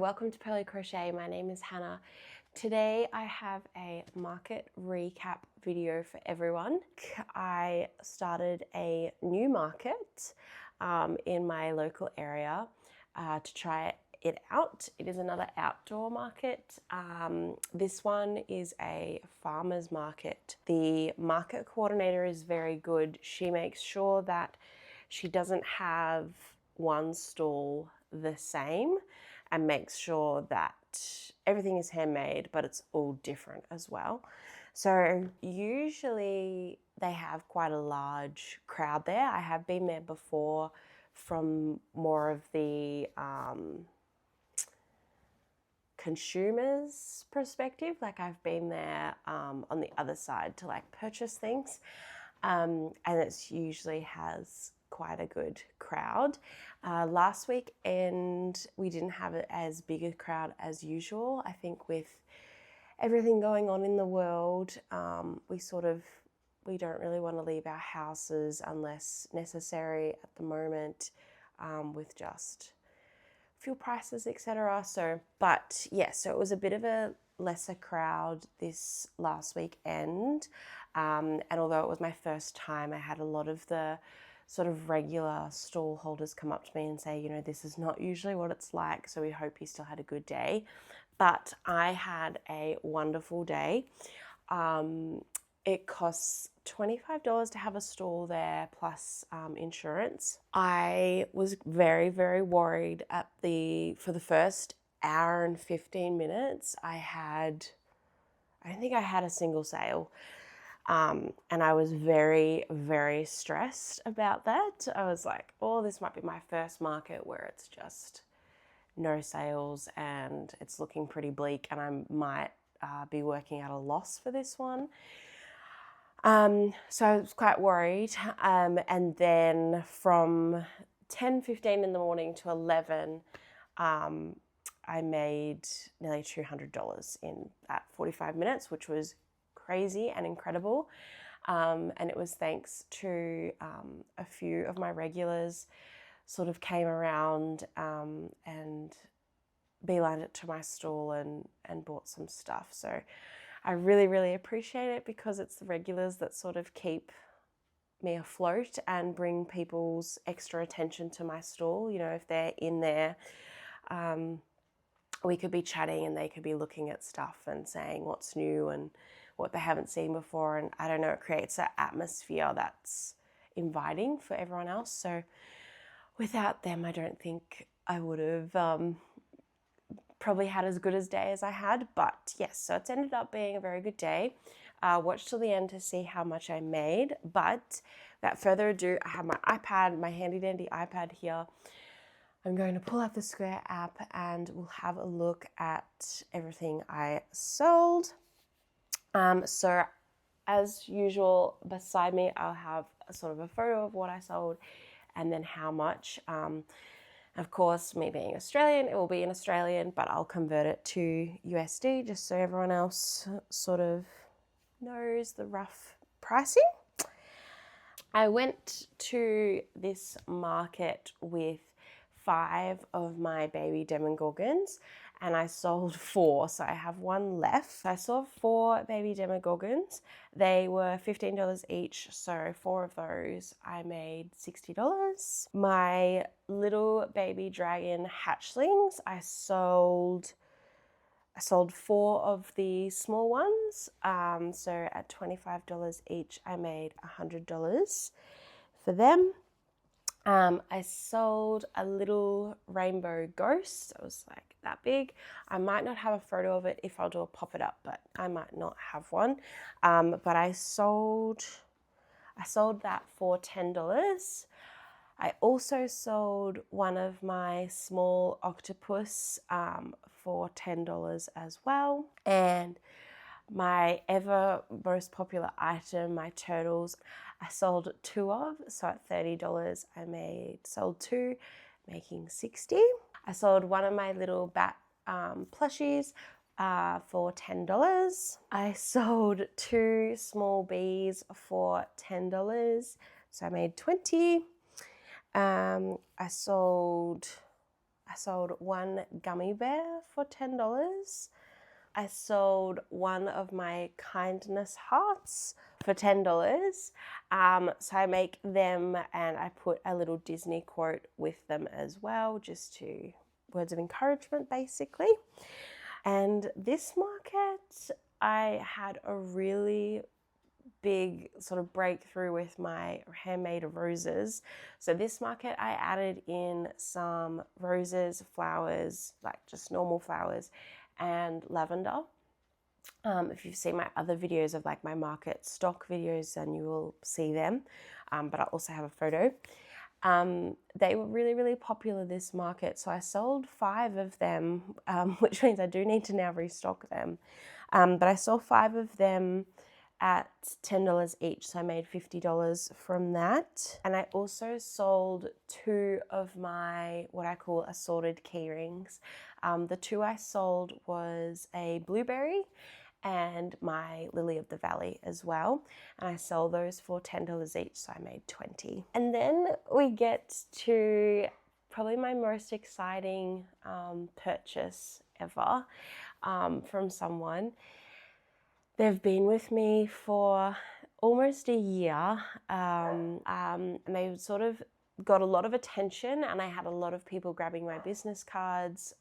welcome to Pearly Crochet. My name is Hannah. Today I have a market recap video for everyone. I started a new market in my local area to try it out. It is another outdoor market. This one is a farmer's market. The market coordinator is very good. She makes sure that she doesn't have one stall the same and makes sure that everything is handmade, but it's all different as well. So usually they have quite a large crowd there. I have been there before from more of the consumer's perspective. Like I've been there on the other side to like purchase things, and it usually has quite a good crowd. Last weekend we didn't have it as big a crowd as usual. I think with everything going on in the world, we don't really want to leave our houses unless necessary at the moment, with just fuel prices, etc. So it was a bit of a lesser crowd this last weekend, and although it was my first time, I had a lot of the sort of regular stall holders come up to me and say, you know, this is not usually what it's like, so we hope you still had a good day. But I had a wonderful day. It costs $25 to have a stall there plus insurance. I was very, very worried for the first hour and 15 minutes. I don't think I had a single sale. And I was very, very stressed about that. I was like, oh, this might be my first market where it's just no sales and it's looking pretty bleak, and I might be working at a loss for this one. So I was quite worried. And then from 10:15 in the morning to 11, I made nearly $200 in that 45 minutes, which was crazy and incredible. And it was thanks to a few of my regulars sort of came around and beelined it to my stall and bought some stuff. So I really, really appreciate it, because it's the regulars that sort of keep me afloat and bring people's extra attention to my stall. You know, if they're in there, we could be chatting and they could be looking at stuff and saying what's new and what they haven't seen before. And I don't know, it creates an atmosphere that's inviting for everyone else. So without them, I don't think I would have probably had as good a day as I had. But yes, so it's ended up being a very good day. Watch till the end to see how much I made. But without further ado, I have my iPad, my handy dandy iPad here. I'm going to pull out the Square app and we'll have a look at everything I sold. So as usual, beside me, I'll have a sort of a photo of what I sold and then how much. Of course, me being Australian, it will be in Australian, but I'll convert it to USD just so everyone else sort of knows the rough pricing. I went to this market with 5 of my baby Demogorgons and I sold 4, so I have 1 left. I sold 4 baby Demogorgons. They were $15 each, so 4 of those I made $60. My little baby dragon hatchlings, I sold 4 of the small ones, so at $25 each I made $100 for them. I sold a little rainbow ghost. It was like that big. I might not have a photo of it if I'll do a pop it up, but I might not have one. But I sold that for $10. I also sold one of my small octopus for $10 as well. And my ever most popular item, my turtles, I sold 2 of, so at $30 I sold 2, making $60. I sold one of my little bat plushies for $10. I sold 2 small bees for $10, so I made $20. I sold I sold one gummy bear for $10. I sold one of my kindness hearts for $10. So I make them and I put a little Disney quote with them as well, just to words of encouragement basically. And this market, I had a really big sort of breakthrough with my handmade roses. So this market I added in some roses, flowers, like just normal flowers, and lavender. If you've seen my other videos of like my market stock videos, then you will see them, but I also have a photo. They were really, really popular this market, so I sold 5 of them, which means I do need to now restock them. But I sold 5 of them at $10 each, so I made $50 from that. And I also sold 2 of my what I call assorted key rings. The 2 I sold was a blueberry and my lily of the valley as well, and I sold those for $10 each, so I made 20. And then we get to probably my most exciting purchase ever from someone. They've been with me for almost a year, and they've sort of got a lot of attention, and I had a lot of people grabbing my business cards.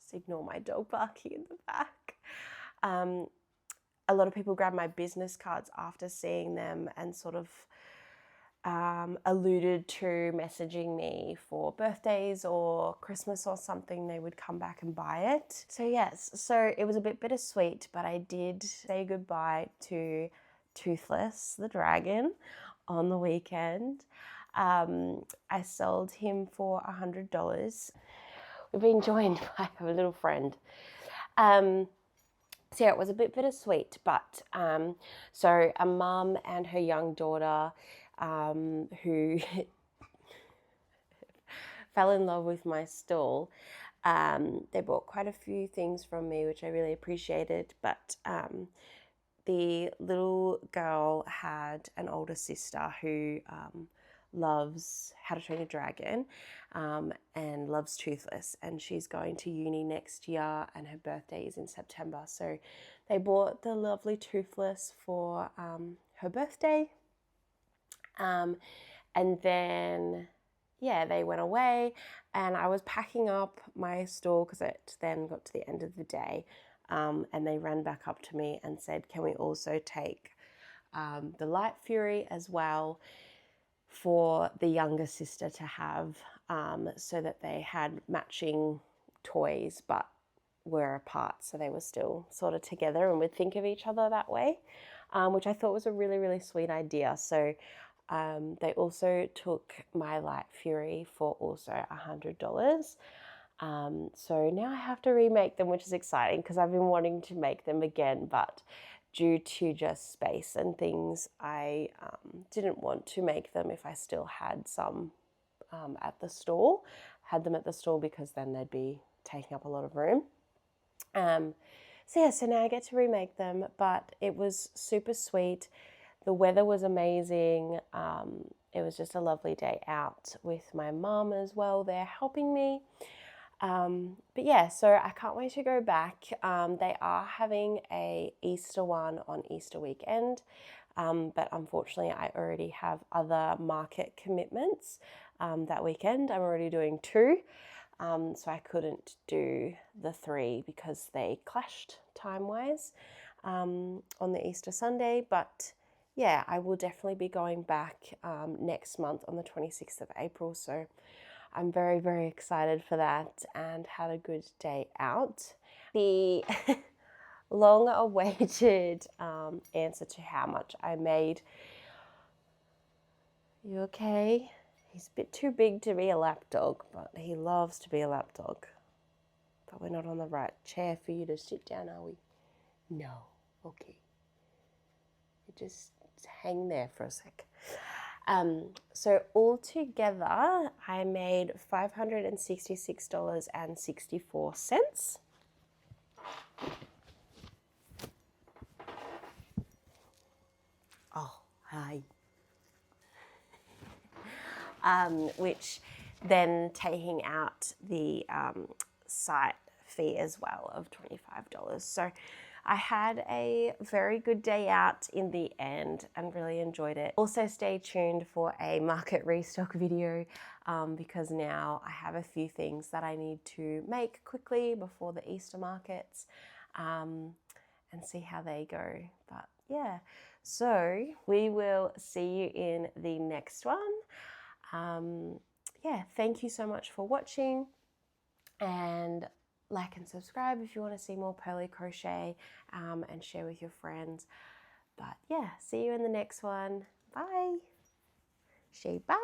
Just ignore my dog barking in the back. A lot of people grabbed my business cards after seeing them and sort of alluded to messaging me for birthdays or Christmas or something. They would come back and buy it. So yes, so it was a bit bittersweet, but I did say goodbye to Toothless the dragon on the weekend. I sold him for $100. We've been joined by a little friend. So yeah, it was a bit bittersweet, but so a mum and her young daughter who fell in love with my stall, they bought quite a few things from me, which I really appreciated, but the little girl had an older sister who loves How to Train a Dragon and loves Toothless, and she's going to uni next year and her birthday is in September, so they bought the lovely Toothless for her birthday, and then yeah, they went away and I was packing up my stall because it then got to the end of the day, and they ran back up to me and said, can we also take the Light Fury as well for the younger sister to have, so that they had matching toys but were apart, so they were still sort of together and would think of each other that way, which I thought was a really, really sweet idea. So they also took my Light Fury for also $100. So now I have to remake them, which is exciting because I've been wanting to make them again, but due to just space and things, I didn't want to make them if I still had some at the stall. Had them at the stall because then they'd be taking up a lot of room. So yeah, so now I get to remake them, but it was super sweet. The weather was amazing. It was just a lovely day out with my mum as well there helping me. But yeah, so I can't wait to go back. They are having a Easter one on Easter weekend, but unfortunately I already have other market commitments that weekend. I'm already doing 2, so I couldn't do the 3 because they clashed time-wise on the Easter Sunday. But yeah, I will definitely be going back next month on the 26th of April, so I'm very, very excited for that and had a good day out. The long-awaited answer to how much I made. You okay? He's a bit too big to be a lap dog, but he loves to be a lap dog. But we're not on the right chair for you to sit down, are we? No. Okay. You just hang there for a sec. So altogether, I made $566.64. Oh, hi. Which then taking out the site fee as well of $25. So I had a very good day out in the end and really enjoyed it. Also stay tuned for a market restock video because now I have a few things that I need to make quickly before the Easter markets and see how they go. But yeah, so we will see you in the next one. Yeah, thank you so much for watching, and like and subscribe if you want to see more Pearly crochet and share with your friends. But yeah, see you in the next one. Bye. Say bye.